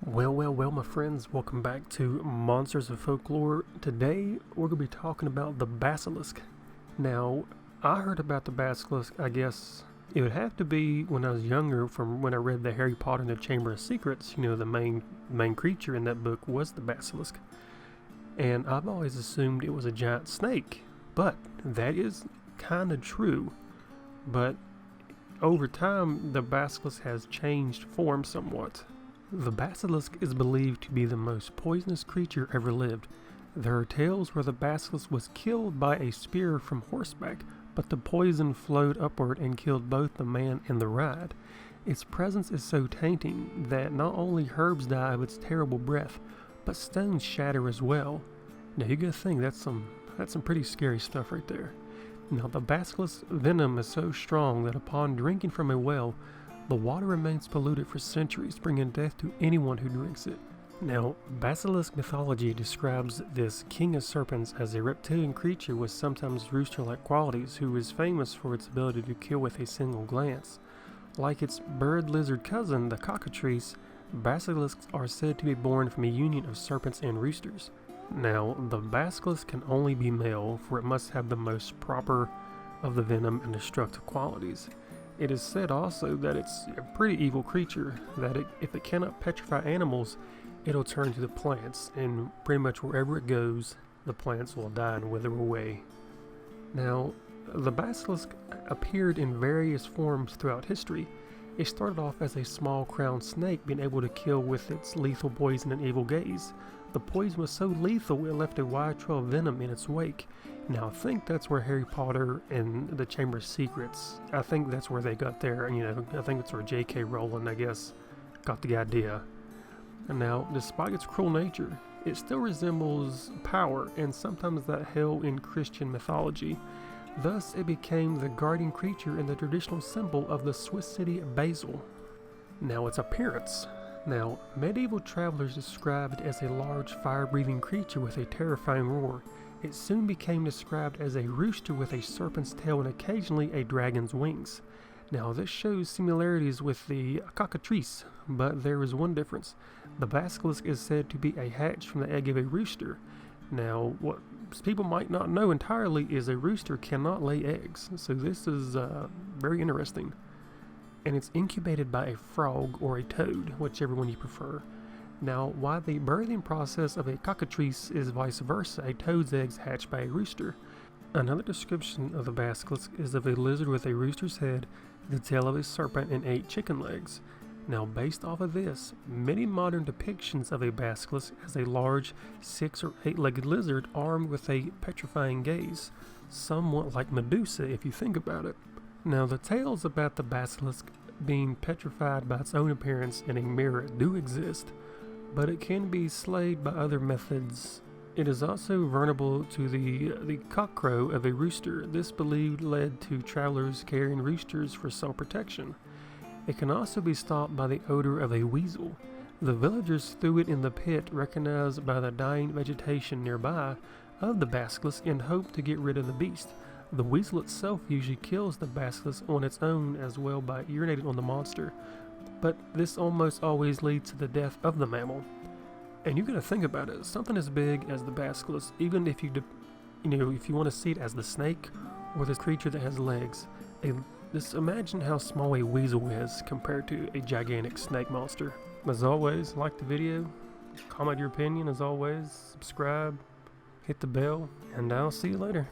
Well, my friends, welcome back to Monsters of Folklore. Today, we're going to be talking about the Basilisk. Now, I heard about the Basilisk, I guess it would have to be when I was younger, from when I read the Harry Potter and the Chamber of Secrets. You know, the main creature in that book was the Basilisk. And I've always assumed it was a giant snake, but that is kind of true. But over time, the Basilisk has changed form somewhat. The basilisk is believed to be the most poisonous creature ever lived. There are tales where the basilisk was killed by a spear from horseback, but the poison flowed upward and killed both the man and the ride. Its presence is so tainting that not only herbs die of its terrible breath, but stones shatter as well. Now you gotta think that's some pretty scary stuff right there. Now the basilisk's venom is so strong that upon drinking from a well, the water remains polluted for centuries, bringing death to anyone who drinks it. Now, Basilisk Mythology describes this king of serpents as a reptilian creature with sometimes rooster-like qualities who is famous for its ability to kill with a single glance. Like its bird-lizard cousin, the cockatrice, basilisks are said to be born from a union of serpents and roosters. Now, the basilisk can only be male, for it must have the most proper of the venom and destructive qualities. It is said also that it's a pretty evil creature, that if it cannot petrify animals, it'll turn to the plants, and pretty much wherever it goes, the plants will die and wither away. Now, the basilisk appeared in various forms throughout history. It started off as a small crowned snake, being able to kill with its lethal poison and evil gaze. The poison was so lethal it left a wide trail of venom in its wake. Now I think that's where Harry Potter and the Chamber of Secrets, I think that's where they got their, I think that's where J.K. Rowling, I guess, got the idea. And now, despite its cruel nature, it still resembles power and sometimes that hell in Christian mythology. Thus, it became the guardian creature and the traditional symbol of the Swiss city Basel. Now, its appearance. Now, medieval travelers described it as a large fire-breathing creature with a terrifying roar. It soon became described as a rooster with a serpent's tail and occasionally a dragon's wings. Now, this shows similarities with the cockatrice, but there is one difference. The basilisk is said to be a hatch from the egg of a rooster. Now, what people might not know entirely is a rooster cannot lay eggs, so this is very interesting. And it's incubated by a frog or a toad, whichever one you prefer. Now, while the birthing process of a cockatrice is vice versa, a toad's eggs hatch by a rooster. Another description of the basilisk is of a lizard with a rooster's head, the tail of a serpent, and 8 chicken legs. Now, based off of this, many modern depictions of a basilisk as a large 6 or 8-legged lizard armed with a petrifying gaze, somewhat like Medusa if you think about it. Now, the tales about the basilisk being petrified by its own appearance in a mirror do exist, but it can be slayed by other methods. It is also vulnerable to the cockcrow of a rooster. This believed led to travelers carrying roosters for self-protection. It can also be stopped by the odor of a weasel. The villagers threw it in the pit recognized by the dying vegetation nearby of the basilisk and hoped to get rid of the beast. The weasel itself usually kills the basilisk on its own as well by urinating on the monster, but this almost always leads to the death of the mammal. And you gotta think about it, something as big as the basilisk, even if if you want to see it as the snake or this creature that has legs, just imagine how small a weasel is compared to a gigantic snake monster. As always, like the video, comment your opinion as always, subscribe, hit the bell, and I'll see you later.